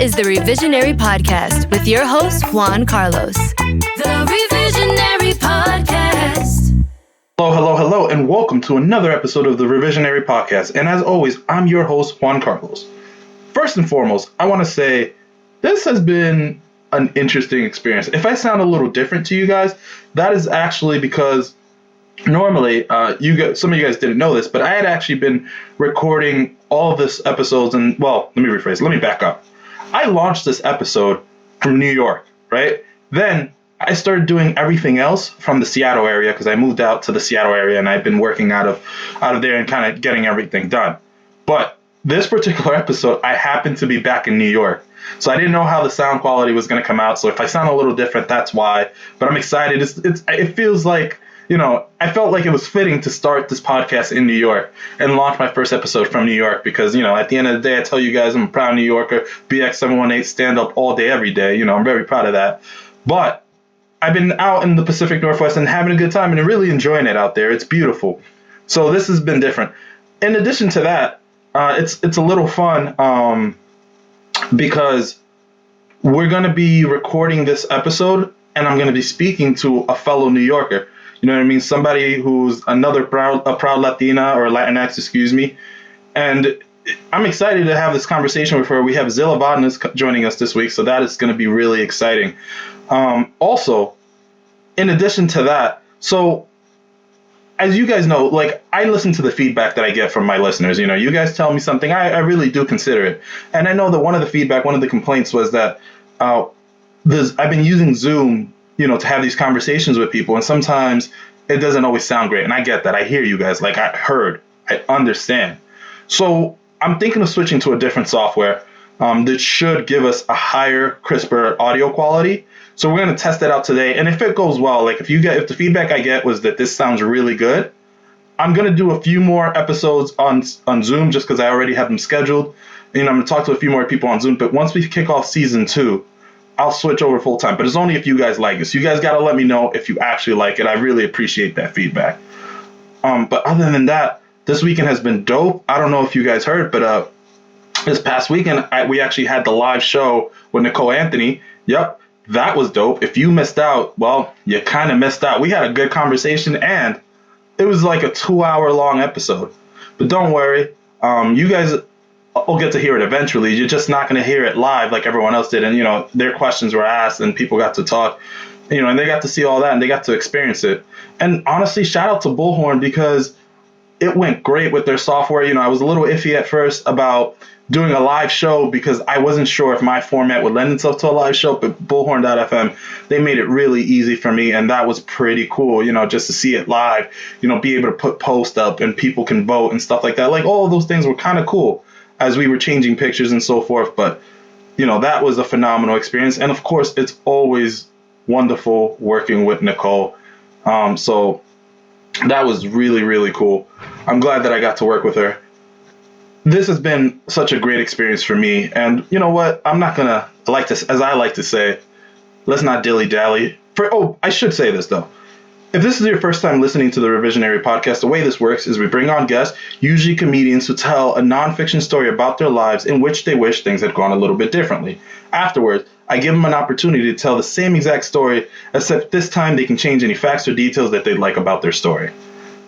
is the Revisionary Podcast with your host, Juan Carlos. The Revisionary Podcast. Hello, and welcome to another episode of the Revisionary Podcast. And as always, I'm your host, Juan Carlos. First and foremost, I want to say this has been an interesting experience. If I sound a little different to you guys, that is actually because normally, some of you guys didn't know this, but I had actually been recording all of this episodes and, well, let me rephrase. Let me back up. I launched this episode from New York, right? Then I started doing everything else from the Seattle area because I moved out to the Seattle area and I've been working out of there and kind of getting everything done. But this particular episode, I happened to be back in New York. So I didn't know how the sound quality was going to come out. So if I sound a little different, that's why. But I'm excited. It feels like, I felt like it was fitting to start this podcast in New York and launch my first episode from New York because, at the end of the day, I tell you guys I'm a proud New Yorker, BX718, stand up all day, every day. I'm very proud of that. But I've been out in the Pacific Northwest and having a good time and really enjoying it out there. It's beautiful. So this has been different. In addition to that, it's a little fun because we're going to be recording this episode and I'm going to be speaking to a fellow New Yorker. You know what I mean? Somebody who's a proud Latina or Latinx, excuse me. And I'm excited to have this conversation with her. We have Zilla Vodnas joining us this week, so that is going to be really exciting. Also, in addition to that, so as you guys know, I listen to the feedback that I get from my listeners. You guys tell me something, I really do consider it. And I know that one of the complaints was that I've been using Zoom to have these conversations with people. And sometimes it doesn't always sound great. And I get that. I hear you guys. I understand. So I'm thinking of switching to a different software that should give us a higher, crisper audio quality. So we're going to test that out today. And if it goes well, if the feedback I get was that this sounds really good, I'm going to do a few more episodes on Zoom just because I already have them scheduled. I'm going to talk to a few more people on Zoom. But once we kick off season 2, I'll switch over full time, but it's only if you guys like it. So you guys got to let me know if you actually like it. I really appreciate that feedback. But other than that, this weekend has been dope. I don't know if you guys heard, but this past weekend, we actually had the live show with Nicole Anthony. Yep, that was dope. If you missed out, well, you kind of missed out. We had a good conversation, and it was like a 2-hour long episode. But don't worry, you guys will get to hear it eventually. You're just not going to hear it live like everyone else did. And, their questions were asked and people got to talk, and they got to see all that and they got to experience it. And honestly, shout out to Bullhorn because it went great with their software. I was a little iffy at first about doing a live show because I wasn't sure if my format would lend itself to a live show, but Bullhorn.fm, they made it really easy for me. And that was pretty cool, just to see it live, be able to put posts up and people can vote and stuff like that. All of those things were kind of cool as we were changing pictures and so forth. But, that was a phenomenal experience. And of course, it's always wonderful working with Nicole. So that was really, really cool. I'm glad that I got to work with her. This has been such a great experience for me. And you know what? I'm not going to, as I like to say, let's not dilly-dally. I should say this, though. If this is your first time listening to the Revisionary Podcast, the way this works is we bring on guests, usually comedians, who tell a nonfiction story about their lives in which they wish things had gone a little bit differently. Afterwards, I give them an opportunity to tell the same exact story, except this time they can change any facts or details that they'd like about their story.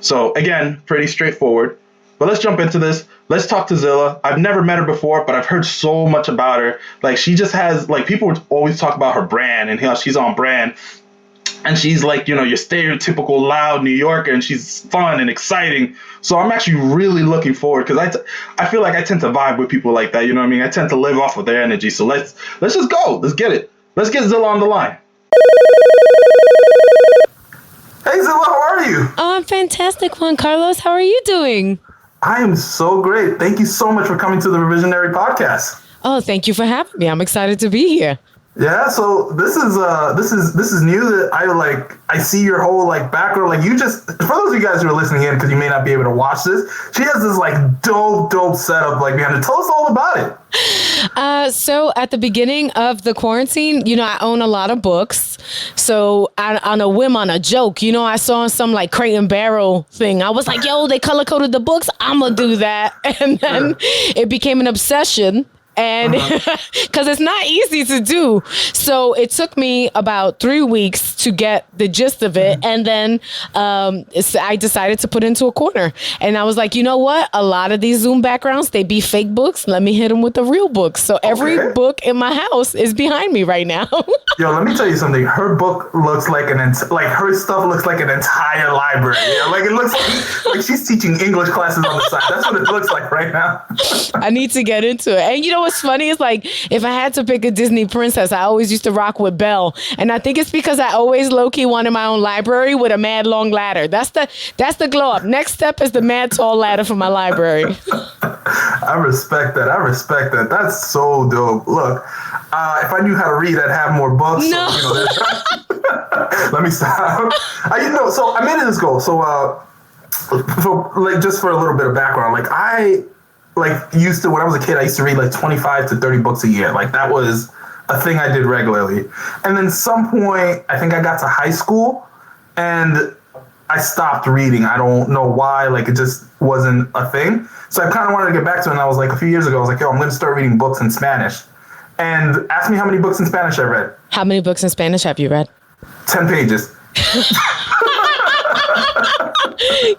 So again, pretty straightforward. But let's jump into this. Let's talk to Zilla. I've never met her before, but I've heard so much about her. She just has, people would always talk about her brand and how she's on brand. And she's your stereotypical loud New Yorker, and she's fun and exciting. So I'm actually really looking forward because I feel like I tend to vibe with people like that. You know what I mean? I tend to live off of their energy. So let's just go. Let's get it. Let's get Zilla on the line. Hey, Zilla, how are you? Oh, I'm fantastic, Juan Carlos. How are you doing? I am so great. Thank you so much for coming to the Revisionary Podcast. Oh, thank you for having me. I'm excited to be here. Yeah, so this is new that I see your whole background. You just, for those of you guys who are listening in because you may not be able to watch this, she has this dope setup behind it. Tell us all about it. So at the beginning of the quarantine, I own a lot of books. So on a whim, on a joke, I saw some Crate and Barrel thing. I was like, yo, they color coded the books. I'm gonna do that, and then it became an obsession. And because it's not easy to do. So it took me about 3 weeks to get the gist of it. And then I decided to put it into a corner. And I was like, you know what? A lot of these Zoom backgrounds, they be fake books. Let me hit them with the real books. So every book in my house is behind me right now. Yo, let me tell you something. Her book looks like her stuff looks like an entire library. Yeah? Like it looks like she's teaching English classes on the side. That's what it looks like right now. I need to get into it. And you know what's funny is like if I had to pick a Disney princess, I always used to rock with Belle. And I think it's because I always low-key wanted my own library with a mad long ladder. That's the glow up. Next step is the mad tall ladder for my library. I respect that. That's so dope. Look, if I knew how to read, I'd have more books. No. So, let me stop. So I made this goal. So like just for a little bit of background, like I used to, when I was a kid, I used to read like 25 to 30 books a year. Like that was a thing I did regularly. And then some point, I think I got to high school and I stopped reading. I don't know why, like it just wasn't a thing. So I kind of wanted to get back to it. And I was like, a few years ago, I was like, yo, I'm going to start reading books in Spanish. And ask me how many books in Spanish I read. How many books in Spanish have you read? 10 pages.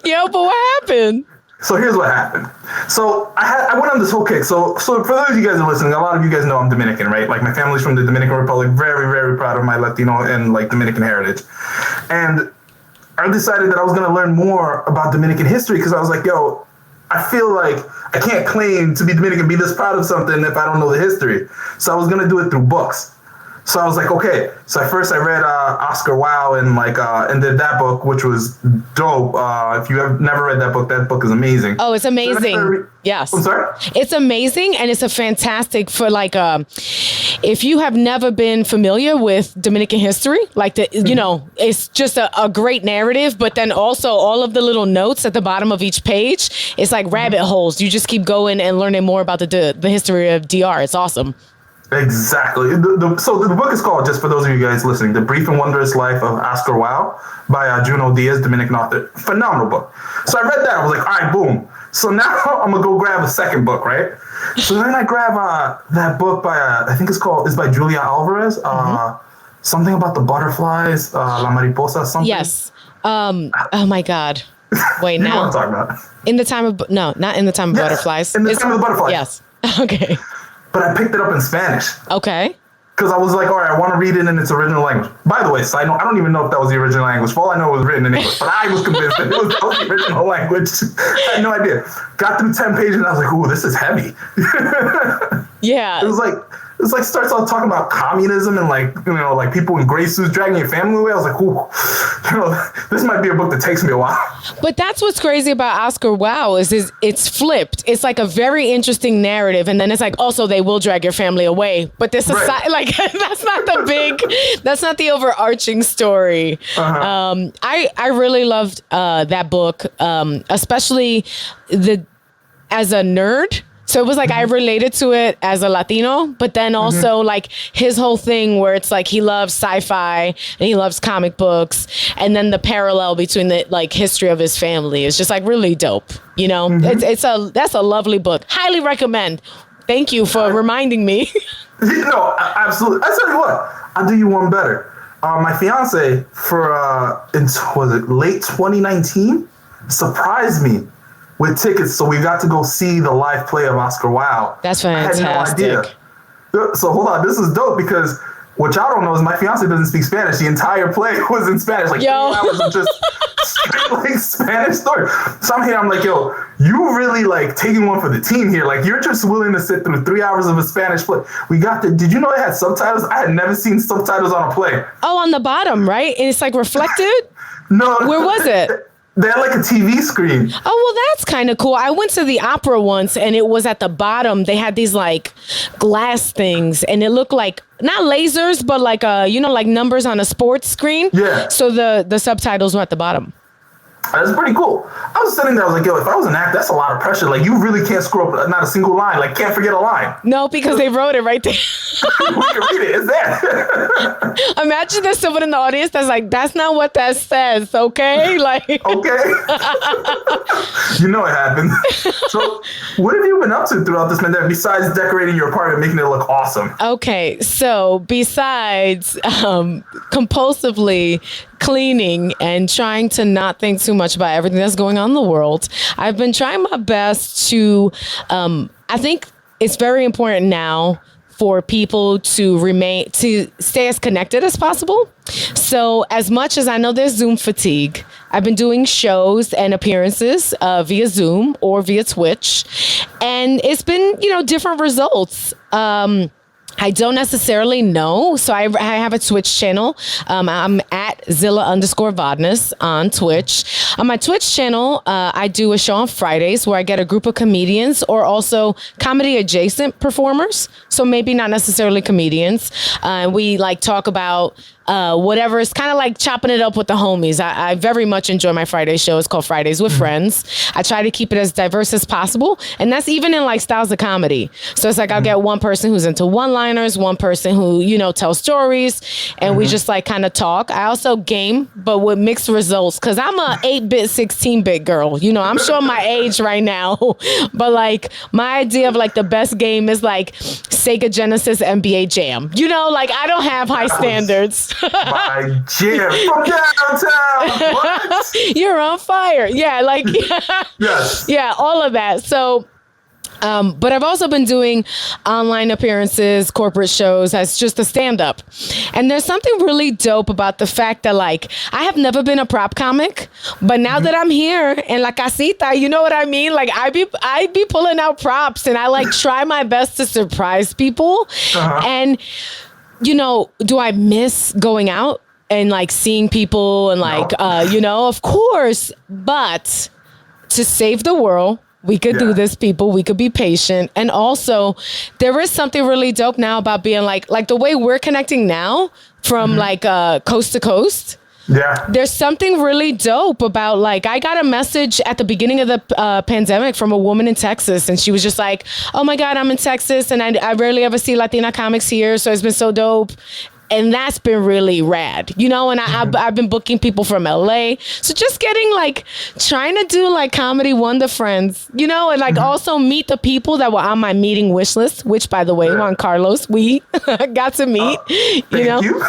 Yo, but what happened? So here's what happened. So I went on this whole kick. So for those of you guys who are listening, a lot of you guys know I'm Dominican, right? Like my family's from the Dominican Republic. Very, very proud of my Latino and like Dominican heritage. And I decided that I was going to learn more about Dominican history because I was like, yo, I feel like I can't claim to be Dominican, be this proud of something if I don't know the history. So I was going to do it through books. So I was like, okay. So at first I read Oscar Wilde and did that book, which was dope. If you have never read that book is amazing. Oh, it's amazing. Yes. I'm sorry? It's amazing. And it's a fantastic for like, if you have never been familiar with Dominican history, like it's just a great narrative, but then also all of the little notes at the bottom of each page, it's like rabbit holes. You just keep going and learning more about the history of DR. It's awesome. Exactly. So the book is called, just for those of you guys listening, The Brief and Wondrous Life of Oscar Wilde by Junot Diaz, Dominican author. Phenomenal book. So I read that. I was like, all right, boom. So now I'm going to go grab a second book, right? So then I grab that book by, I think it's by Julia Alvarez. Something about the butterflies, La Mariposa, something. Yes. Oh, my God. Wait, you now. know what I'm talking about. In the time of, no, not in the time of butterflies. In the time of the butterflies. Yes. Okay. But I picked it up in Spanish. Okay. Because I was like, all right, I want to read it in its original language. By the way, side note, I don't even know if that was the original language. For all I know, it was written in English. But I was convinced that that was the original language. I had no idea. Got through 10 pages and I was like, ooh, this is heavy. Yeah. It was like starts out talking about communism and like people in gray suits dragging your family away. I was like, ooh, this might be a book that takes me a while. But that's what's crazy about Oscar Wilde is it's flipped. It's like a very interesting narrative, and then it's like also they will drag your family away. But this is like that's not the overarching story. I really loved that book, especially as a nerd. So it was like I related to it as a Latino, but then also like his whole thing where it's like he loves sci-fi and he loves comic books, and then the parallel between the like history of his family is just like really dope. You know, that's a lovely book. Highly recommend. Thank you for reminding me. No, absolutely. I tell you what, I'll do you one better. My fiance was it late 2019 surprised me with tickets, so we got to go see the live play of Oscar Wilde. That's fantastic. I had no idea. So hold on, this is dope because what y'all don't know is my fiance doesn't speak Spanish. The entire play was in Spanish, like 3 hours of just straight like Spanish story. So I'm like, yo, you really like taking one for the team here. Like you're just willing to sit through 3 hours of a Spanish play. Did you know it had subtitles? I had never seen subtitles on a play. Oh, on the bottom, right? And it's like reflected? No. Where was it? They had like a TV screen. Oh, well, that's kind of cool. I went to the opera once and it was at the bottom. They had these like glass things and it looked like not lasers, but like like numbers on a sports screen. Yeah. So the subtitles were at the bottom. That's pretty cool. I was sitting there, I was like, yo, if I was an actor, that's a lot of pressure. Like, you really can't screw up not a single line. Like, can't forget a line. No, because they wrote it right there. We can read it. It's there. Imagine there's someone in the audience that's like, that's not what that says, okay? Like, okay. You know it happened. So, what have you been up to throughout this pandemic besides decorating your apartment, making it look awesome? Okay, so besides compulsively cleaning and trying to not think too much about everything that's going on in the world, I've been trying my best to, I think it's very important now for people to stay as connected as possible. So as much as I know there's Zoom fatigue, I've been doing shows and appearances via Zoom or via Twitch, and it's been, different results. I don't necessarily know. So I have a Twitch channel. I'm at Zilla_Vodnas on Twitch. On my Twitch channel, I do a show on Fridays where I get a group of comedians or also comedy adjacent performers. So maybe not necessarily comedians. We talk about whatever. It's kind of like chopping it up with the homies. I very much enjoy my Friday show. It's called Fridays with Friends. I try to keep it as diverse as possible. And that's even in styles of comedy. So it's I'll get one person who's into one-liners, one person who, tells stories, and we just kind of talk. I also game, but with mixed results, because I'm a 8-bit, 16-bit girl. I'm showing my age right now. But my idea of the best game is Sega Genesis NBA Jam. I don't have high standards. My jam from downtown. What? You're on fire. Yeah, yes. Yeah, all of that. So, but I've also been doing online appearances, corporate shows as just a stand-up. And there's something really dope about the fact that I have never been a prop comic, but now that I'm here in La Casita, you know what I mean? I be pulling out props and I try my best to surprise people. And do I miss going out and seeing people and of course, but to save the world, we could do this, people. We could be patient. And also, there is something really dope now about being like the way we're connecting now from coast to coast. Yeah. There's something really dope about I got a message at the beginning of the pandemic from a woman in Texas, and she was just like, oh my God, I'm in Texas and I rarely ever see Latina comics here. So it's been so dope. And that's been really rad, and I've been booking people from LA. So just getting trying to do comedy wonder friends, and also meet the people that were on my meeting wish list, which by the way, Juan Carlos, we got to meet, Thank you.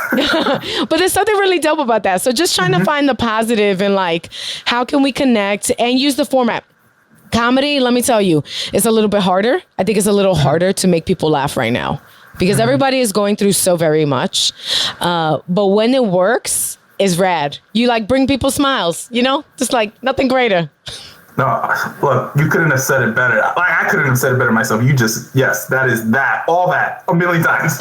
But there's something really dope about that. So just trying to find the positive and how can we connect and use the format. Comedy, let me tell you, it's a little bit harder. I think it's a little harder to make people laugh right now. Because everybody is going through so very much. But when it works, it's rad. You bring people smiles, just nothing greater. No, look, you couldn't have said it better. I couldn't have said it better myself. You just, yes, that is that, all that, a million times.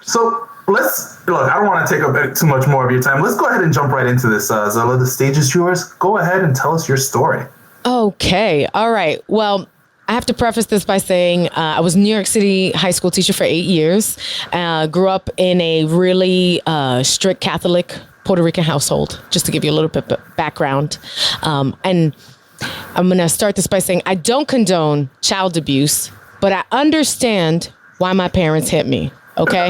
So I don't want to take up too much more of your time. Let's go ahead and jump right into this. Zilla, the stage is yours. Go ahead and tell us your story. Okay. All right. Well, I have to preface this by saying I was a New York City high school teacher for 8 years. Grew up in a really strict Catholic Puerto Rican household, just to give you a little bit of background. And I'm going to start this by saying I don't condone child abuse, but I understand why my parents hit me. Okay.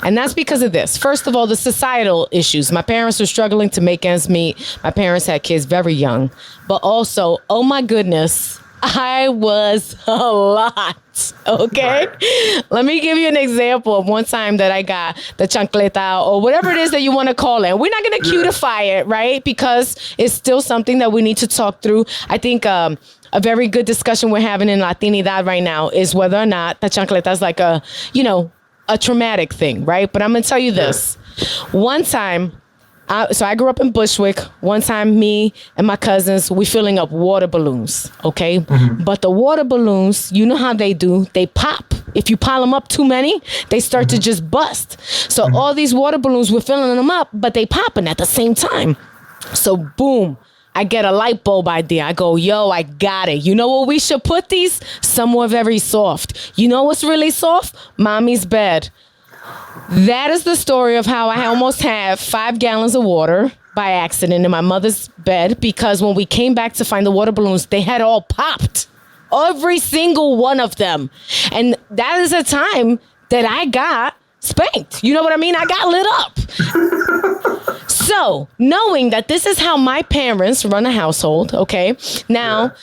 And that's because of this. First of all, the societal issues. My parents were struggling to make ends meet. My parents had kids very young, but also, oh my goodness, I was a lot. Okay. Let me give you an example of one time that I got the chancleta or whatever it is that you want to call it. We're not going to cutify it, right? Because it's still something that we need to talk through. I think a very good discussion we're having in Latinidad right now is whether or not the chancleta is a traumatic thing, right? But I'm going to tell you this. One time, so I grew up in Bushwick. One time, me and my cousins, we filling up water balloons, okay? But the water balloons, you know how they do. They pop. If you pile them up too many, they start to just bust. So all these water balloons, we're filling them up, but they popping at the same time. So boom, I get a light bulb idea. I go, yo, I got it. You know what we should put these? Somewhere very soft. You know what's really soft? Mommy's bed. That is the story of how I almost had 5 gallons of water by accident in my mother's bed because when we came back to find the water balloons, they had all popped. Every single one of them. And that is a time that I got spanked. You know what I mean? I got lit up. So, knowing that this is how my parents run a household, okay? Now,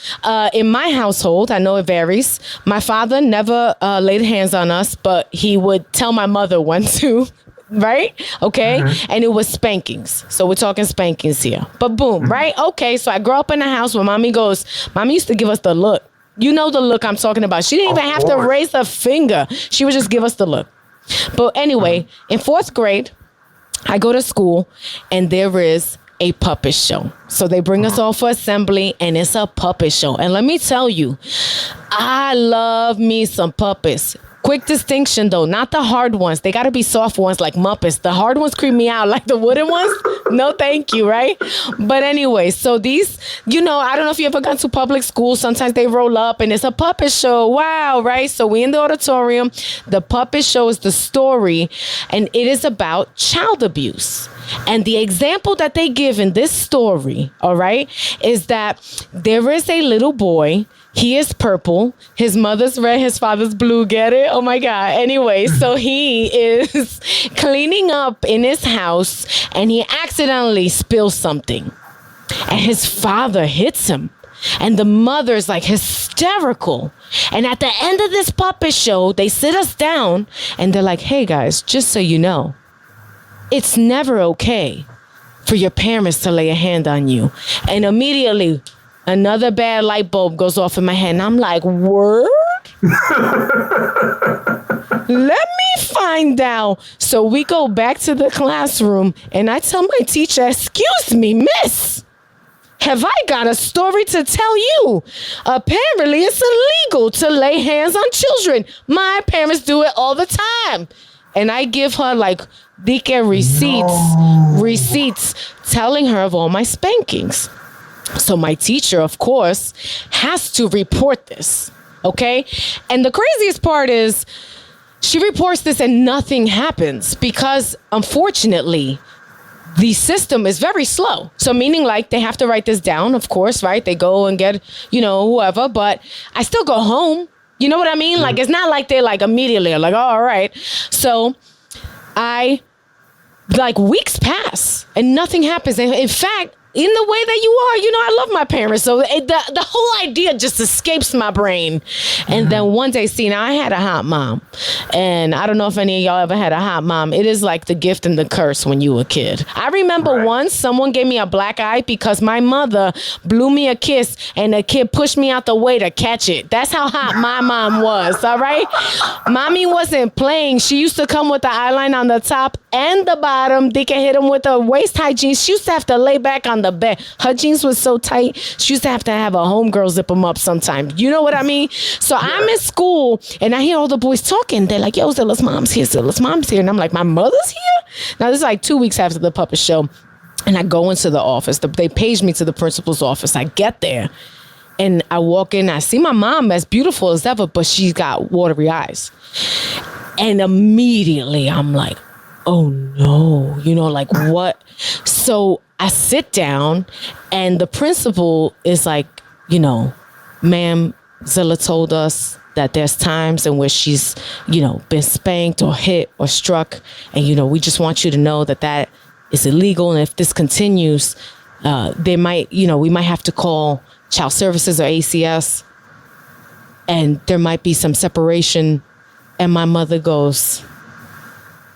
in my household, I know it varies. My father never laid hands on us, but he would tell my mother when to. Right? Okay. Mm-hmm. And it was spankings. So we're talking spankings here. But boom, right? Okay. So I grew up in a house where mommy used to give us the look. You know the look I'm talking about. She didn't even have to raise a finger. She would just give us the look. But anyway, in 4th grade, I go to school and there is a puppet show. So they bring us all for assembly and it's a puppet show. And let me tell you, I love me some puppets. Quick distinction, though, not the hard ones. They got to be soft ones like Muppets. The hard ones creep me out, like the wooden ones. No, thank you, right? But anyway, so these, I don't know if you ever gone to public school. Sometimes they roll up and it's a puppet show. Wow, right? So we in the auditorium. The puppet show is the story, and it is about child abuse. And the example that they give in this story, all right, is that there is a little boy. He is purple. His mother's red. His father's blue. Get it? Oh, my God. Anyway, so he is cleaning up in his house and he accidentally spills something. And his father hits him. And the mother's like hysterical. And at the end of this puppet show, they sit us down and they're like, hey, guys, just so you know, it's never okay for your parents to lay a hand on you. And immediately another bad light bulb goes off in my head. And I'm like, word? Let me find out. So we go back to the classroom and I tell my teacher, excuse me, miss, have I got a story to tell you? Apparently it's illegal to lay hands on children. My parents do it all the time. And I give her like receipts telling her of all my spankings. So my teacher, of course, has to report this, okay? And the craziest part is she reports this and nothing happens because, unfortunately, the system is very slow. So meaning like they have to write this down, of course, right? They go and get, whoever, but I still go home. You know what I mean? Mm-hmm. Like, it's not like they like immediately are like, oh, all right. So weeks pass and nothing happens. And in fact, in the way that you are, I love my parents. So the whole idea just escapes my brain. And then one day, now I had a hot mom. And I don't know if any of y'all ever had a hot mom. It is like the gift and the curse when you were a kid. I remember once someone gave me a black eye because my mother blew me a kiss and the kid pushed me out the way to catch it. That's how hot my mom was, all right? Mommy wasn't playing. She used to come with the eyeline on the top and the bottom. They can hit him with the waist-high jeans. She used to have to lay back on the bed. Her jeans was so tight, she used to have a homegirl zip them up sometimes. You know what I mean? So I'm in school and I hear all the boys talking. They're like, yo, Zilla's mom's here. Zilla's mom's here. And I'm like, my mother's here? Now, this is like 2 weeks after the puppet show. And I go into the office. They page me to the principal's office. I get there and I walk in. I see my mom as beautiful as ever, but she's got watery eyes. And immediately I'm like, oh no, like what? So I sit down and the principal is like, ma'am, Zilla told us that there's times in which she's, been spanked or hit or struck. And, we just want you to know that is illegal. And if this continues, we might have to call child services or ACS and there might be some separation. And my mother goes,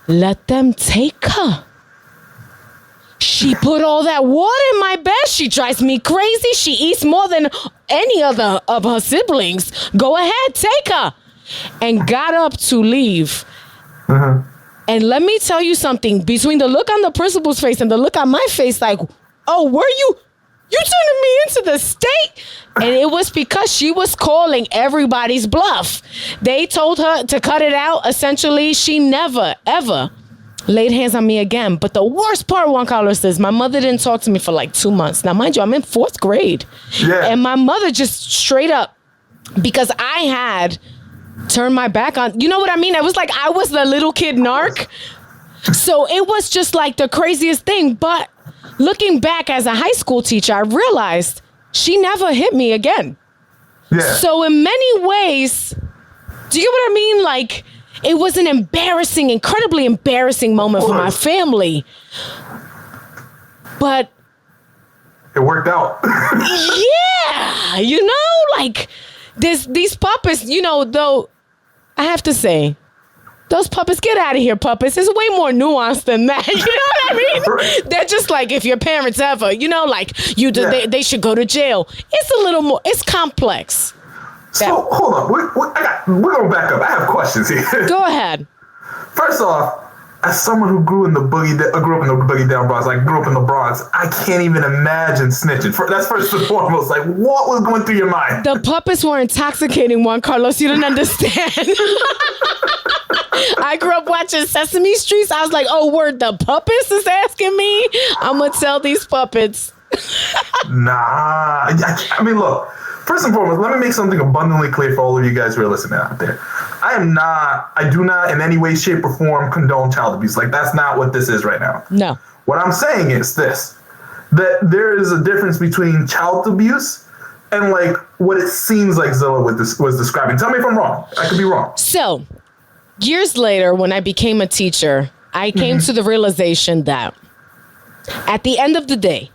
let them take her. She put all that water in my bed. She drives me crazy. She eats more than any other of her siblings. Go ahead, take her. And got up to leave. Mm-hmm. And let me tell you something. Between the look on the principal's face and the look on my face, like, oh, were you turning me into the state? And it was because she was calling everybody's bluff. They told her to cut it out. Essentially, she never, ever laid hands on me again. But the worst part, Juan Carlos, is my mother didn't talk to me for like 2 months. Now, mind you, I'm in 4th grade. Yeah. And my mother just straight up, because I had turned my back on, you know what I mean? It was like I was the little kid narc. So it was just like the craziest thing. But looking back as a high school teacher, I realized she never hit me again. Yeah. So in many ways, do you get what I mean? Like, it was an incredibly embarrassing moment for my family. But it worked out. yeah, like these puppets, though I have to say, those puppets, get out of here, puppets. It's way more nuanced than that. You know what I mean? Right. They're just like, if your parents ever, they should go to jail. It's a little more, it's complex. So hold on, we're gonna back up. I have questions here. Go ahead. First off, as someone who grew up in the boogie down Bronx, like grew up in the Bronx, I can't even imagine snitching. That's first and foremost. Like, what was going through your mind? The puppets were intoxicating, Juan Carlos. You didn't understand. I grew up watching Sesame Street. I was like, oh, word, the puppets is asking me? I'm going to tell these puppets. Nah. I mean, look, first and foremost, let me make something abundantly clear for all of you guys who are listening out there. I do not in any way, shape, or form condone child abuse. Like, that's not what this is right now. No. What I'm saying is this, that there is a difference between child abuse and, like, what it seems like Zilla was describing. Tell me if I'm wrong. I could be wrong. So, years later, when I became a teacher, I came to the realization that at the end of the day,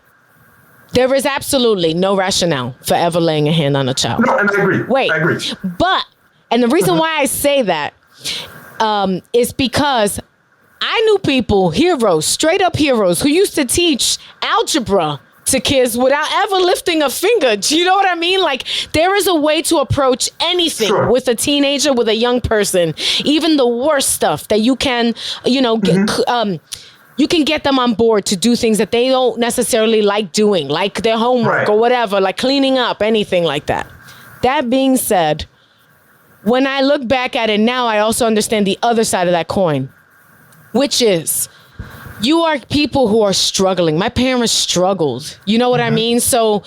there is absolutely no rationale for ever laying a hand on a child. No, and I agree. Wait, I agree. And the reason why I say that is because I knew people, heroes, straight up heroes, who used to teach algebra to kids without ever lifting a finger. Do you know what I mean? Like, there is a way to approach anything with a teenager, with a young person, even the worst stuff that you can, you can get them on board to do things that they don't necessarily like doing, like their homework or whatever, like cleaning up, anything like that. That being said, when I look back at it now, I also understand the other side of that coin, which is you are people who are struggling. My parents struggled. You know what I mean? So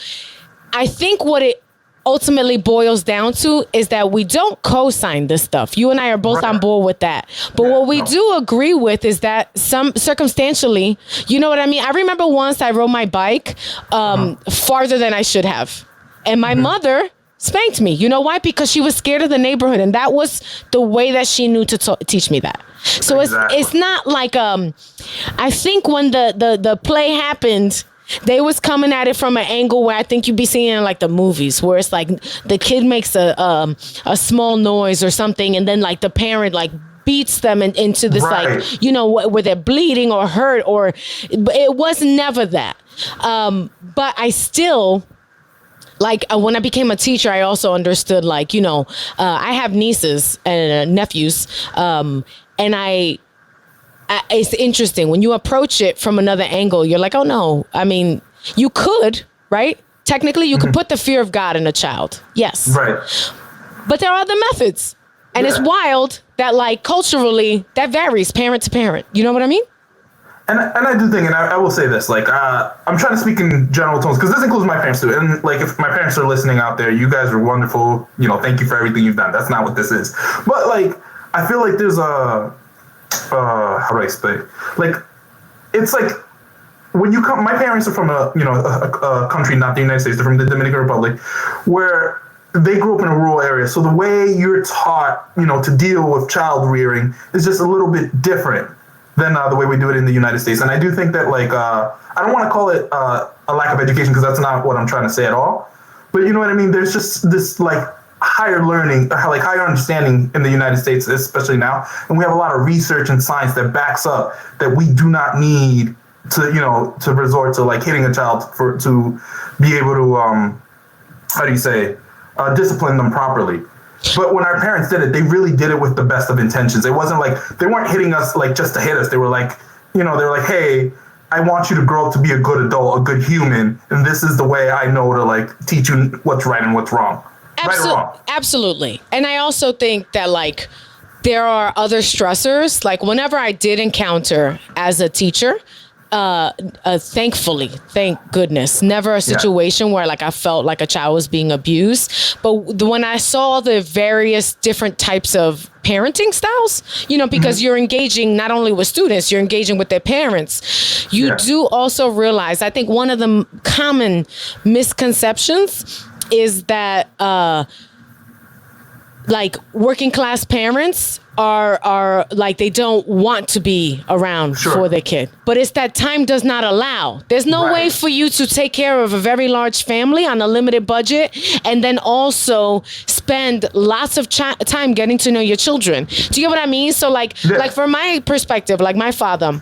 I think what it ultimately boils down to is that we don't co-sign this stuff. You and I are both on board with that. But what we do agree with is that some circumstantially, you know what I mean? I remember once I rode my bike farther than I should have. And my mother spanked me. You know why? Because she was scared of the neighborhood. And that was the way that she knew to teach me that. So it's not like, I think when the play happened, they was coming at it from an angle where I think you'd be seeing in like the movies, where it's like the kid makes a small noise or something, and then like the parent like beats them into this like, where they're bleeding or hurt, or it was never that. But I still, like, when I became a teacher, I also understood, like, I have nieces and nephews, and it's interesting when you approach it from another angle. You're like, oh no, I mean, you could, right? Technically, you could put the fear of God in a child. Yes. Right. But there are other methods. And it's wild that, like, culturally, that varies parent to parent. You know what I mean? And I do think, and I will say this, like, I'm trying to speak in general tones, because this includes my parents too. And, like, if my parents are listening out there, you guys are wonderful. Thank you for everything you've done. That's not what this is. But, like, I feel like there's how do I say? Like, it's like when you come. My parents are from a country, not the United States. They're from the Dominican Republic, where they grew up in a rural area. So the way you're taught, to deal with child rearing is just a little bit different than the way we do it in the United States. And I do think that, like, I don't want to call it a lack of education, because that's not what I'm trying to say at all. But you know what I mean? There's just this, like, higher learning, like higher understanding in the United States, especially now. And we have a lot of research and science that backs up that we do not need to, to resort to, like, hitting a child to be able to, discipline them properly. But when our parents did it, they really did it with the best of intentions. It wasn't like, they weren't hitting us, like, just to hit us. They were like, they were like, hey, I want you to grow up to be a good adult, a good human. And this is the way I know to, like, teach you what's right and what's wrong. Absolutely. And I also think that, like, there are other stressors. Like, whenever I did encounter as a teacher, thankfully, thank goodness, never a situation where, like, I felt like a child was being abused. But when I saw the various different types of parenting styles, because you're engaging not only with students, you're engaging with their parents. You do also realize, I think one of the common misconceptions is that like working class parents are like they don't want to be around for their kid, but it's that time does not allow. There's no way for you to take care of a very large family on a limited budget and then also spend lots of time getting to know your children. Do you get what I mean? So like from my perspective, like my father,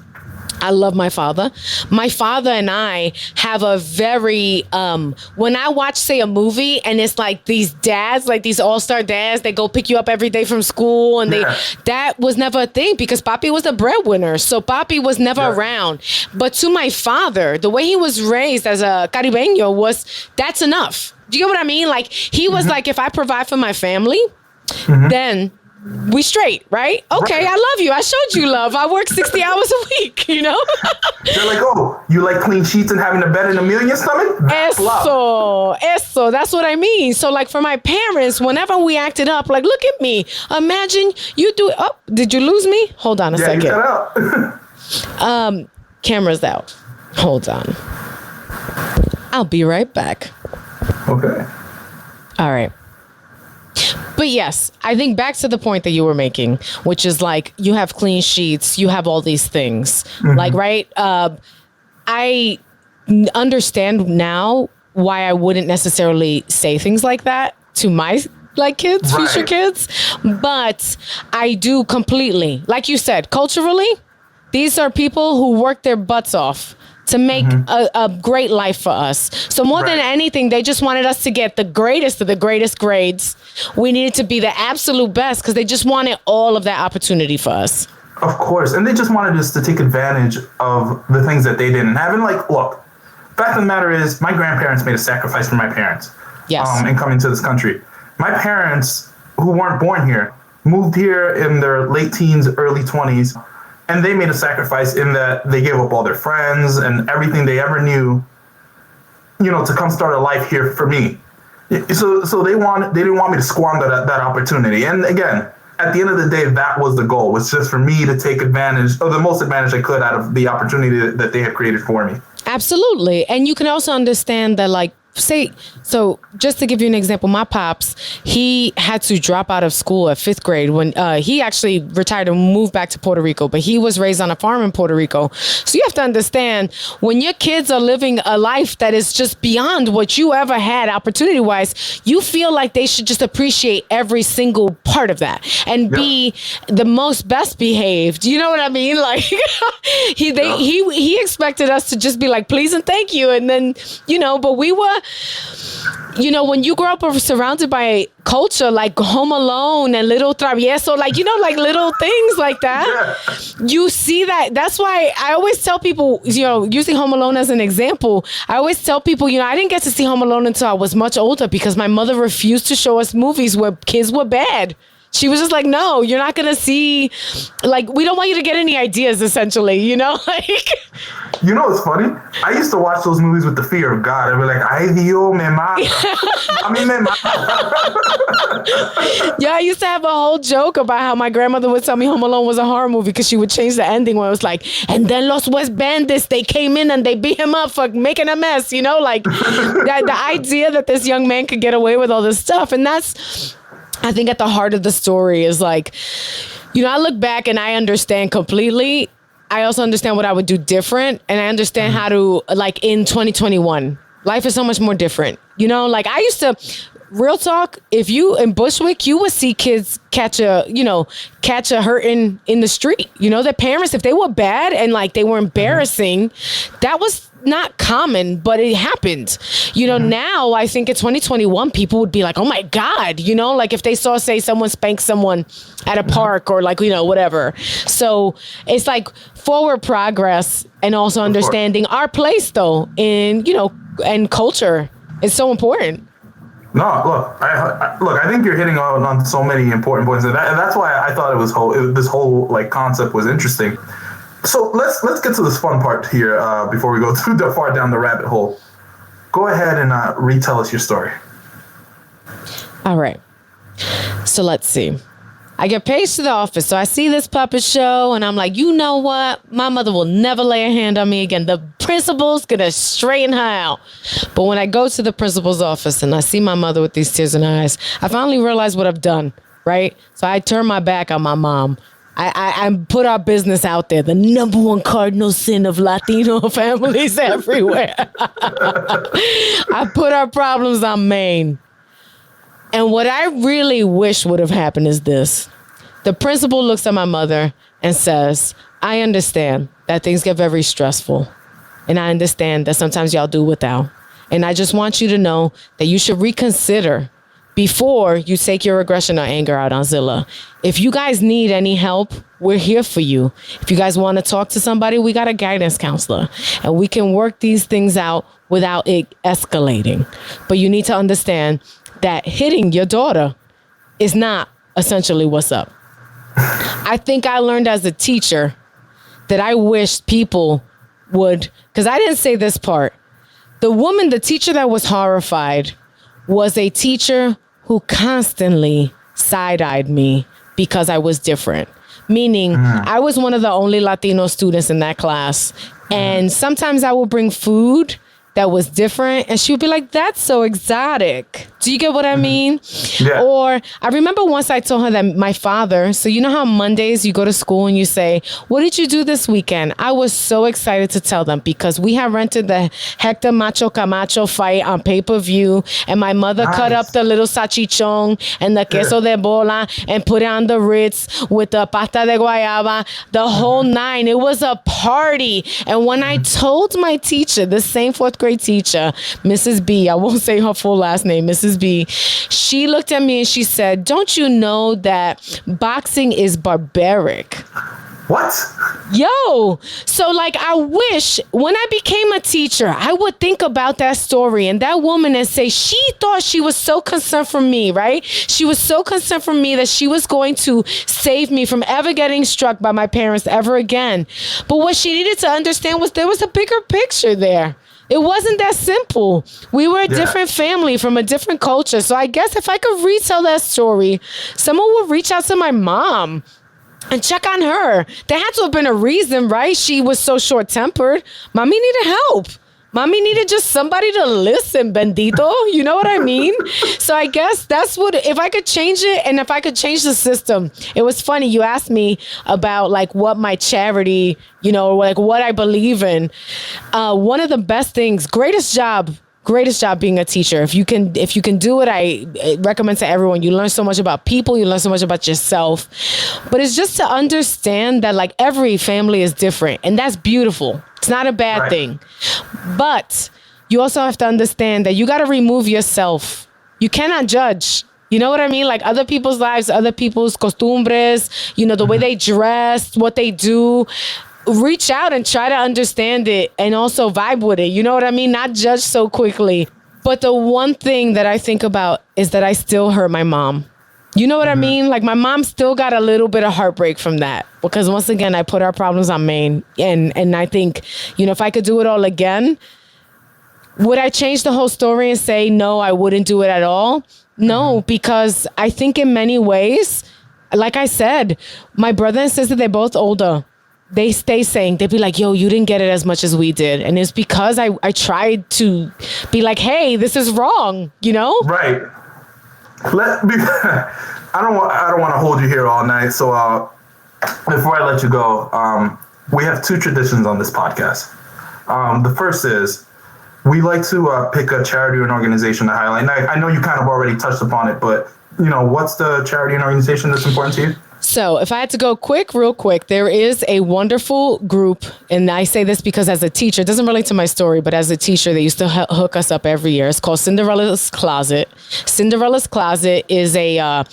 I love my father. My father and I have a very, when I watch, say, a movie and it's like these dads, like these all-star dads, they go pick you up every day from school and that was never a thing because Papi was the breadwinner. So Papi was never around. But to my father, the way he was raised as a Caribeño that's enough. Do you get what I mean? Like he was like, if I provide for my family, then we straight, right? Okay, I love you. I showed you love. I work 60 hours a week, They're like, oh, you like clean sheets and having a bed in a meal in your stomach? Eso. That's what I mean. So like for my parents, whenever we acted up, like, look at me. Imagine you do, oh, did you lose me? Hold on a second. You cut out. Camera's out. Hold on. I'll be right back. Okay. All right. But yes, I think back to the point that you were making, which is like you have clean sheets, you have all these things. Like, right? I understand now why I wouldn't necessarily say things like that to my kids, future kids. But I do completely, like you said, culturally, these are people who work their butts off to make a great life for us. So more than anything, they just wanted us to get the greatest of the greatest grades. We needed to be the absolute best because they just wanted all of that opportunity for us. Of course. And they just wanted us to take advantage of the things that they didn't have. And like, look, fact of the matter is my grandparents made a sacrifice for my parents in coming to this country. My parents, who weren't born here, moved here in their late teens, early 20s. And they made a sacrifice in that they gave up all their friends and everything they ever knew, to come start a life here for me. So they didn't want me to squander that opportunity. And again, at the end of the day, that was the goal, was just for me to take advantage of the most advantage I could out of the opportunity that they had created for me. Absolutely. And you can also understand that, like, so just to give you an example, my pops, he had to drop out of school at 5th grade when he actually retired and moved back to Puerto Rico, but he was raised on a farm in Puerto Rico. So you have to understand, when your kids are living a life that is just beyond what you ever had opportunity wise, you feel like they should just appreciate every single part of that and be the most best behaved. You know what I mean? Like he expected us to just be like, please and thank you. And then, but we were, when you grow up surrounded by culture like Home Alone and Little Travieso, like little things like that, you see that. That's why I always tell people, using Home Alone as an example, I always tell people, I didn't get to see Home Alone until I was much older because my mother refused to show us movies where kids were bad. She was just like, no, you're not going to see, like, we don't want you to get any ideas, essentially, like. It's funny? I used to watch those movies with the fear of God. I'd be like, ay Dios, me mata. A mí me mata. Yeah, I used to have a whole joke about how my grandmother would tell me Home Alone was a horror movie because she would change the ending where it was like, and then Los West Bandits, they came in and they beat him up for making a mess, like the idea that this young man could get away with all this stuff. And that's, I think, at the heart of the story is like, I look back and I understand completely. I also understand what I would do different. And I understand how to, like, in 2021, life is so much more different. Like I used to, real talk, if you in Bushwick, you would see kids catch a hurting in the street. Their parents, if they were bad and like they were embarrassing, that was not common, but it happened. Now I think in 2021, people would be like, oh my God, like if they saw, say, someone spank someone at a park or like, whatever. So it's like forward progress and also understanding our place though in, and culture is so important. No, I think you're hitting on so many important points, and that's why I thought this whole like concept was interesting. So let's get to this fun part here before we go too far down the rabbit hole. Go ahead and retell us your story. All right. So let's see. I get paged to the office. So I see this puppet show and I'm like, you know what? My mother will never lay a hand on me again. The principal's going to straighten her out. But when I go to the principal's office and I see my mother with these tears in her eyes, I finally realize what I've done, right? So I turn my back on my mom. I put our business out there, the number one cardinal sin of Latino families everywhere. I put our problems on Maine. And what I really wish would have happened is this. The principal looks at my mother and says, I understand that things get very stressful. And I understand that sometimes y'all do without. And I just want you to know that you should reconsider before you take your aggression or anger out on Zilla. If you guys need any help, we're here for you. If you guys want to talk to somebody, we got a guidance counselor. And we can work these things out without it escalating. But you need to understand that hitting your daughter is not essentially what's up. I think I learned as a teacher that I wish people would, because I didn't say this part. The teacher that was horrified was a teacher who constantly side-eyed me because I was different. Meaning, I was one of the only Latino students in that class. And sometimes I would bring food that was different. And she would be like, that's so exotic. Do you get what I mean? Yeah. Or I remember once I told her that my father, so you know how Mondays you go to school and you say, what did you do this weekend? I was so excited to tell them because we had rented the Hector Macho Camacho fight on pay-per-view. And my mother cut up the little salchichon and the queso de bola and put it on the Ritz with the pasta de guayaba, the whole nine. It was a party. And when I told my teacher, the same fourth grade teacher, Mrs. B, I won't say her full last name, Mrs. B, she looked at me and she said, don't you know that boxing is barbaric? What? Yo, so like I wish when I became a teacher, I would think about that story and that woman and say she thought she was so concerned for me, right? She was so concerned for me that she was going to save me from ever getting struck by my parents ever again. But what she needed to understand was there was a bigger picture there. It wasn't that simple. We were a different family from a different culture. So I guess if I could retell that story, someone would reach out to my mom and check on her. There had to have been a reason, right? She was so short-tempered. Mommy needed help. Mommy needed just somebody to listen, bendito. You know what I mean? So I guess that's what, if I could change it and if I could change the system. It was funny. You asked me about like what my charity, you know, like what I believe in. One of the best things, greatest job being a teacher. If you can do it, I recommend to everyone. You learn so much about people. You learn so much about yourself. But it's just to understand that like every family is different. And that's beautiful. It's not a bad thing. But you also have to understand that you got to remove yourself. You cannot judge. You know what I mean? Like other people's lives, other people's costumbres, you know, the way they dress, what they do. Reach out and try to understand it and also vibe with it. You know what I mean? Not judge so quickly. But the one thing that I think about is that I still hurt my mom. You know what I mean? Like my mom still got a little bit of heartbreak from that because once again, I put our problems on Maine. And I think, you know, if I could do it all again, would I change the whole story and say, no, I wouldn't do it at all? No, because I think in many ways, like I said, my brother and sister, they're both older. They stay saying, they'd be like, yo, you didn't get it as much as we did. And it's because I tried to be like, hey, this is wrong, you know? Right. I don't want to hold you here all night. So before I let you go, we have two traditions on this podcast. The first is we like to pick a charity or an organization to highlight. And I know you kind of already touched upon it, but you know, what's the charity and organization that's important to you? So if I had to go real quick, there is a wonderful group. And I say this because as a teacher, it doesn't relate to my story, but as a teacher, they used to hook us up every year. It's called Cinderella's Closet. Cinderella's Closet is a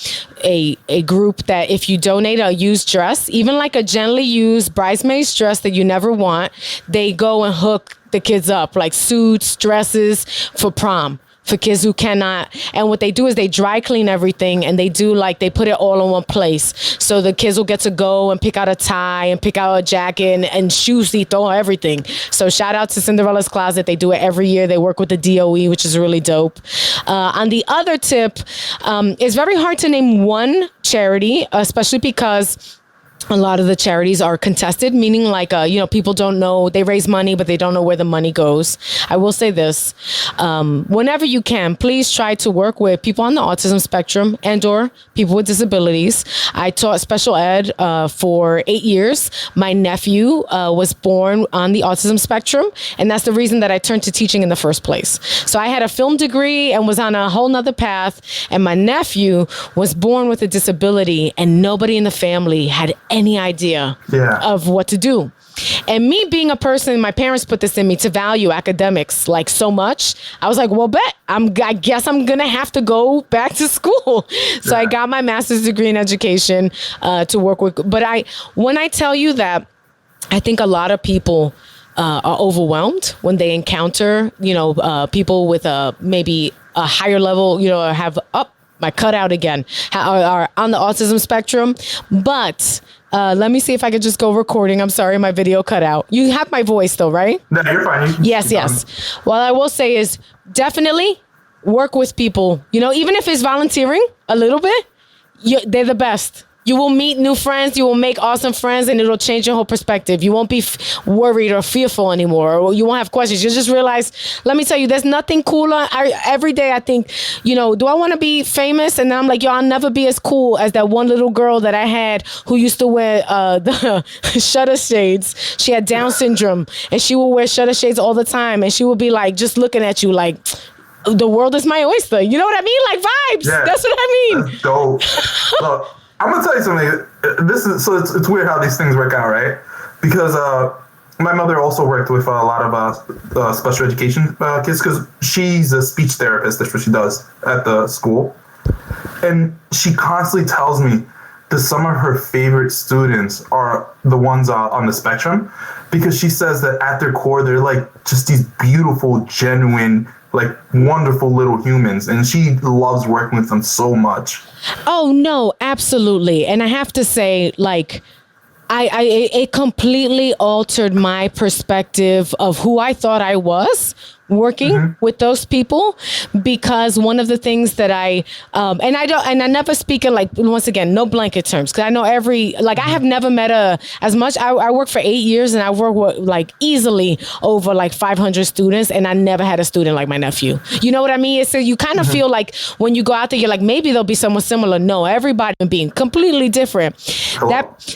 group that if you donate a used dress, even like a gently used bridesmaid's dress that you never want, they go and hook the kids up like suits, dresses for prom. for kids who cannot. And what they do is they dry clean everything, and they put it all in one place. So the kids will get to go and pick out a tie and pick out a jacket and shoes, everything. So shout out to Cinderella's Closet. They do it every year. They work with the DOE, which is really dope. On the other tip, it's very hard to name one charity, especially because a lot of the charities are contested, meaning people don't know, they raise money, but they don't know where the money goes. I will say this, whenever you can, please try to work with people on the autism spectrum and or people with disabilities. I taught special ed for 8 years. My nephew was born on the autism spectrum, and that's the reason that I turned to teaching in the first place. So I had a film degree and was on a whole nother path, and my nephew was born with a disability, and nobody in the family had any idea of what to do. And me being a person, my parents put this in me to value academics like so much. I was like, well, I guess I'm going to have to go back to school. So I got my master's degree in education to work with. But when I tell you that, I think a lot of people are overwhelmed when they encounter, people with maybe a higher level, or have my cutout again, are on the autism spectrum. But let me see if I could just go recording. I'm sorry, my video cut out. You have my voice though, right? No, you're fine. Yes. What I will say is definitely work with people. Even if it's volunteering a little bit, they're the best. You will meet new friends. You will make awesome friends, and it'll change your whole perspective. You won't be worried or fearful anymore, or you won't have questions. You'll just realize, let me tell you, there's nothing cooler. Every day I think, do I want to be famous? And then I'm like, I'll never be as cool as that one little girl that I had who used to wear the shutter shades. She had Down syndrome, and she would wear shutter shades all the time. And she would be like, just looking at you like, the world is my oyster. You know what I mean? Like vibes. Yeah, that's what I mean. That's dope. Look, I'm gonna tell you something. It's weird how these things work out, right? Because my mother also worked with a lot of special education kids, because she's a speech therapist. That's what she does at the school, and she constantly tells me that some of her favorite students are the ones on the spectrum, because she says that at their core they're like just these beautiful, genuine, like wonderful little humans, and she loves working with them so much. Oh no, absolutely. And I have to say, like, it completely altered my perspective of who I thought I was working with those people, because one of the things that I never speak in, like, once again, no blanket terms, because I know I have never met as much. I worked for 8 years, and I worked with like easily over like 500 students, and I never had a student like my nephew. You know what I mean? So you kind of feel like when you go out there, you're like, maybe there'll be someone similar. No, everybody being completely different.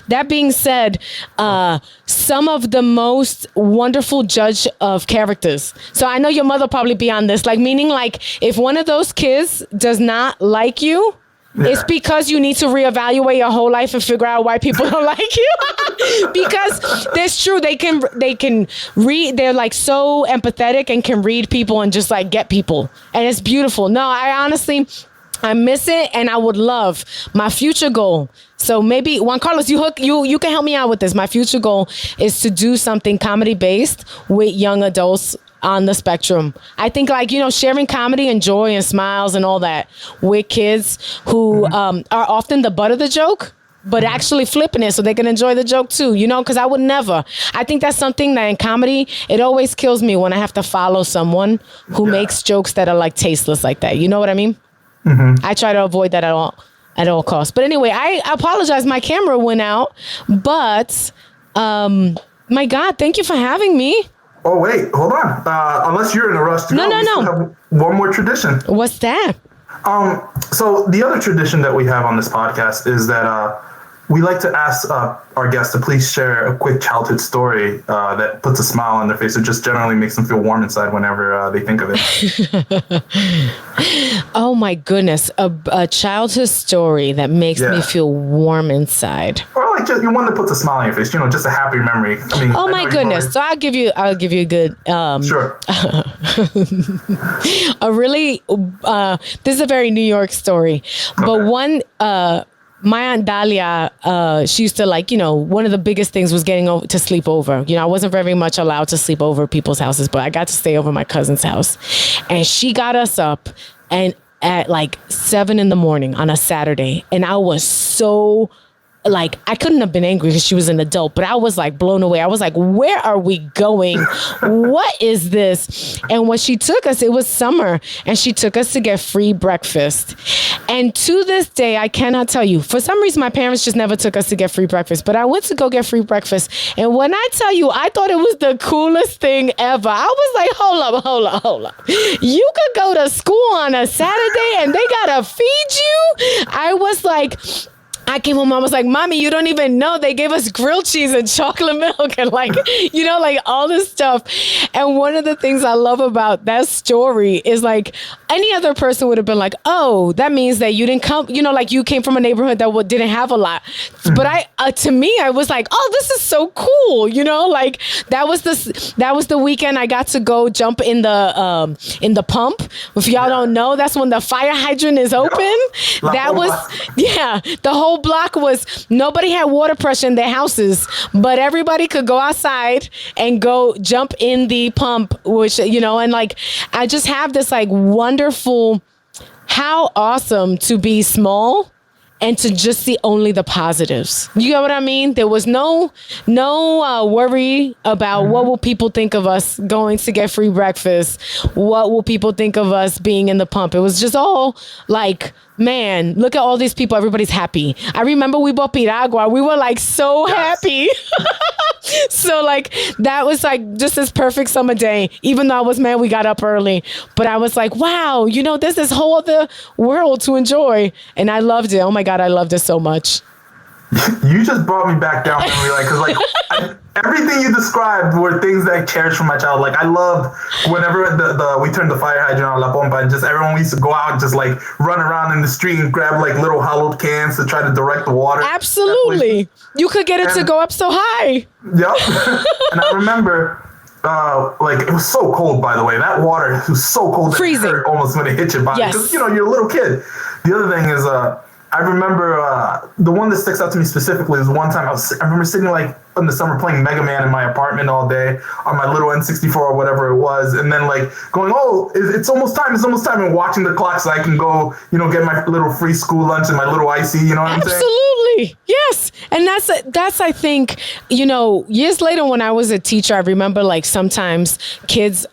That being said, some of the most wonderful judge of characters. So I know your mother probably be on this, like, meaning like if one of those kids does not like you, it's because you need to reevaluate your whole life and figure out why people don't like you. Because that's true. They can read. They're like so empathetic and can read people and just like get people. And it's beautiful. No, I miss it, and I would love my future goal. So maybe Juan Carlos, you can help me out with this. My future goal is to do something comedy based with young adults on the spectrum. I think, like, sharing comedy and joy and smiles and all that with kids who are often the butt of the joke, but actually flipping it so they can enjoy the joke too, because I would never. I think that's something that in comedy, it always kills me when I have to follow someone who makes jokes that are like tasteless like that. You know what I mean? I try to avoid that at all costs. But anyway, I apologize. My camera went out, but my God, thank you for having me. Oh, wait, hold on. Unless you're in a rush to go. No. We still have one more tradition. What's that? So the other tradition that we have on this podcast is that we like to ask our guests to please share a quick childhood story that puts a smile on their face. It just generally makes them feel warm inside whenever they think of it. Oh my goodness. A childhood story that makes me feel warm inside. Or like just one that puts a smile on your face, just a happy memory. I mean, oh my goodness. So I'll give you a good, sure. A really, this is a very New York story, but one, my Aunt Dahlia, she used to like, one of the biggest things was getting to sleep over. I wasn't very much allowed to sleep over people's houses, but I got to stay over my cousin's house. And she got us up and at like 7 a.m. on a Saturday. And I was so like, I couldn't have been angry because she was an adult, but I was like blown away. I was like, where are we going? What is this? And when she took us, it was summer, and she took us to get free breakfast. And to this day, I cannot tell you, for some reason, my parents just never took us to get free breakfast, but I went to go get free breakfast. And when I tell you, I thought it was the coolest thing ever. I was like, hold up. You could go to school on a Saturday and they gotta feed you? I was like, I came home, I was like, Mommy, you don't even know. They gave us grilled cheese and chocolate milk and like all this stuff. And one of the things I love about that story is like any other person would have been like, oh, that means that you didn't come, like you came from a neighborhood that didn't have a lot. Mm-hmm. But to me, I was like, oh, this is so cool. Like that was the weekend I got to go jump in the pump. If y'all don't know, that's when the fire hydrant is open. That was, the whole block was, nobody had water pressure in their houses, but everybody could go outside and go jump in the pump, which, and like, I just have this like wonderful, how awesome to be small and to just see only the positives. You get what I mean? There was no worry about what will people think of us going to get free breakfast. What will people think of us being in the pump? It was just all like, man, look at all these people. Everybody's happy. I remember we bought piragua. We were like so happy. So like that was like just this perfect summer day. Even though I was mad we got up early, but I was like, wow, there's this whole other world to enjoy, and I loved it. Oh my God, I loved it so much. You just brought me back down memory lane because everything you described were things that I cherished from my child. Like I loved whenever we turned the fire hydrant on La Pompa, and just everyone used to go out and just like run around in the street and grab like little hollowed cans to try to direct the water. Absolutely, you could get it to go up so high. Yep. And I remember. Like it was so cold, by the way. That water was so cold, freezing, that it hurt almost when it hit your body. Because you're a little kid. The other thing is, I remember the one that sticks out to me specifically is one time I remember sitting like in the summer playing Mega Man in my apartment all day on my little N64 or whatever it was, and then like going, oh, it's almost time, and watching the clock so I can go, get my little free school lunch and my little icy, you know what I'm saying? Absolutely, yes. And that's I think, years later when I was a teacher, I remember like sometimes kids,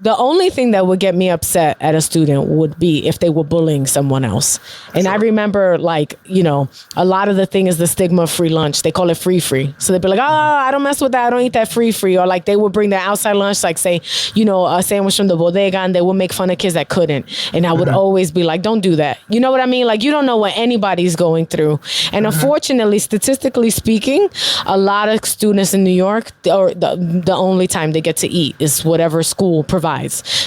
the only thing that would get me upset at a student would be if they were bullying someone else. And sure. I remember like, a lot of the thing is the stigma of free lunch. They call it free. So they'd be like, oh, I don't mess with that. I don't eat that free. Or like they would bring their outside lunch, like say, a sandwich from the bodega, and they would make fun of kids that couldn't. And I would always be like, don't do that. You know what I mean? Like you don't know what anybody's going through. And unfortunately, statistically speaking, a lot of students in New York, or the only time they get to eat is whatever school provides.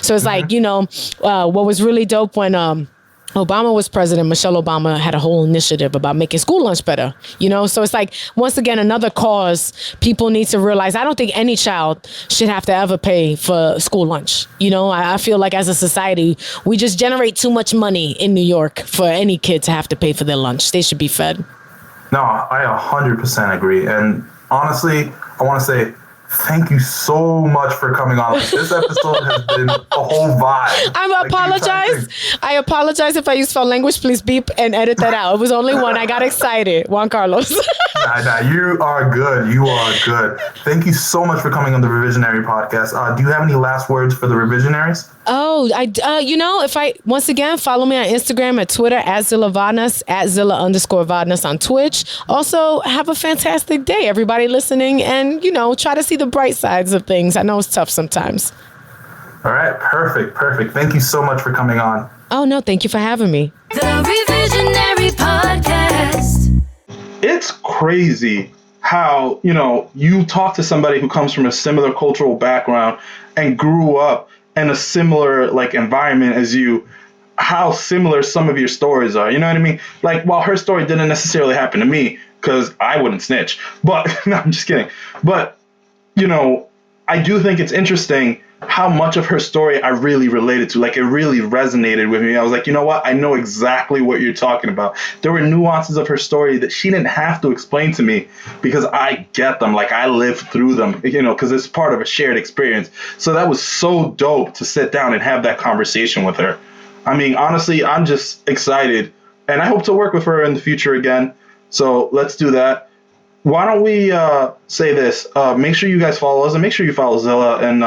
So it's like, what was really dope when Obama was president, Michelle Obama had a whole initiative about making school lunch better, So it's like, once again, another cause people need to realize. I don't think any child should have to ever pay for school lunch. I feel like as a society, we just generate too much money in New York for any kid to have to pay for their lunch. They should be fed. No, I 100% agree. And honestly, I want to say, thank you so much for coming on. Like, this episode has been a whole vibe. I apologize if I use foul language. Please beep and edit that out. It was only one. I got excited. Juan Carlos. Nah, you are good. You are good. Thank you so much for coming on the Revisionary podcast. Do you have any last words for the Revisionaries? Oh, if I, once again, follow me on Instagram and Twitter at Zilla Vodnas, at Zilla_Vodnas on Twitch. Also, have a fantastic day, everybody listening, and, try to see the bright sides of things. I know it's tough sometimes. All right. Perfect. Thank you so much for coming on. Oh, no, thank you for having me. The Revisionary Podcast. It's crazy how, you talk to somebody who comes from a similar cultural background and grew up in a similar like environment as you, how similar some of your stories are. You know what I mean? Like, while her story didn't necessarily happen to me because I wouldn't snitch, but no, I'm just kidding. But, I do think it's interesting how much of her story I really related to. Like, it really resonated with me. I was like, you know what? I know exactly what you're talking about. There were nuances of her story that she didn't have to explain to me because I get them. Like, I lived through them, you know, because it's part of a shared experience. So that was so dope to sit down and have that conversation with her. I mean, honestly, I'm just excited, and I hope to work with her in the future again. So let's do that. Why don't we say this? Make sure you guys follow us, and make sure you follow Zilla. And,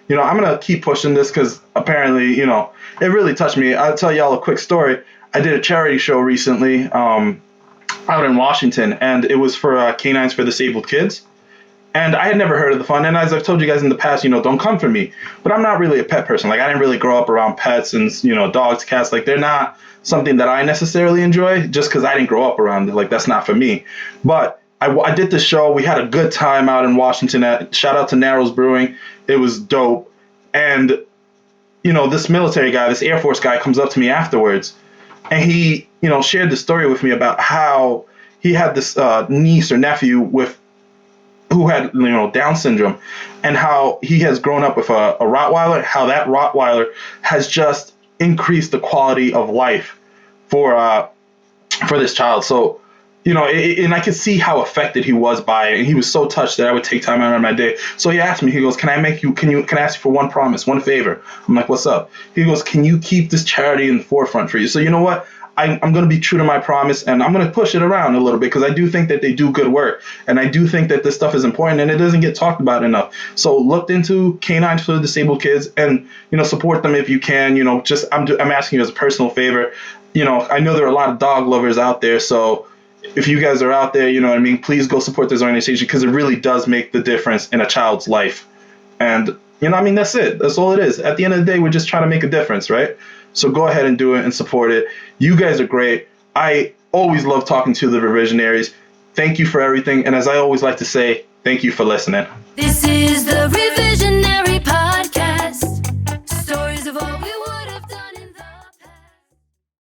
you know, I'm going to keep pushing this because apparently, you know, it really touched me. I'll tell y'all a quick story. I did a charity show recently out in Washington, and it was for Canines for Disabled Kids. And I had never heard of the fund. And as I've told you guys in the past, you know, don't come for me. But I'm not really a pet person. Like, I didn't really grow up around pets and, you know, dogs, cats. Like, they're not something that I necessarily enjoy just because I didn't grow up around it. Like, that's not for me. But I did the show. We had a good time out in Washington. Shout out to Narrows Brewing. It was dope. And, you know, this military guy, this Air Force guy comes up to me afterwards. And he, you know, shared the story with me about how he had this niece or nephew who had, you know, Down syndrome, and how he has grown up with a Rottweiler, how that Rottweiler has just increased the quality of life for this child. So, you know, and I could see how affected he was by it, and he was so touched that I would take time out of my day. So he asked me, he goes, can I ask you for one promise, one favor? I'm like, what's up? He goes, can you keep this charity in the forefront for you? So you know what? I'm going to be true to my promise, and I'm going to push it around a little bit because I do think that they do good work, and I do think that this stuff is important, and it doesn't get talked about enough. So look into Canines for Disabled Kids, and, you know, support them if you can. You know, just I'm asking you as a personal favor. You know, I know there are a lot of dog lovers out there, so if you guys are out there, you know what I mean, please go support this organization because it really does make the difference in a child's life. And, you know, I mean, that's it. That's all it is. At the end of the day, we're just trying to make a difference, right? So go ahead and do it and support it. You guys are great. I always love talking to the Revisionaries. Thank you for everything. And as I always like to say, thank you for listening. This is the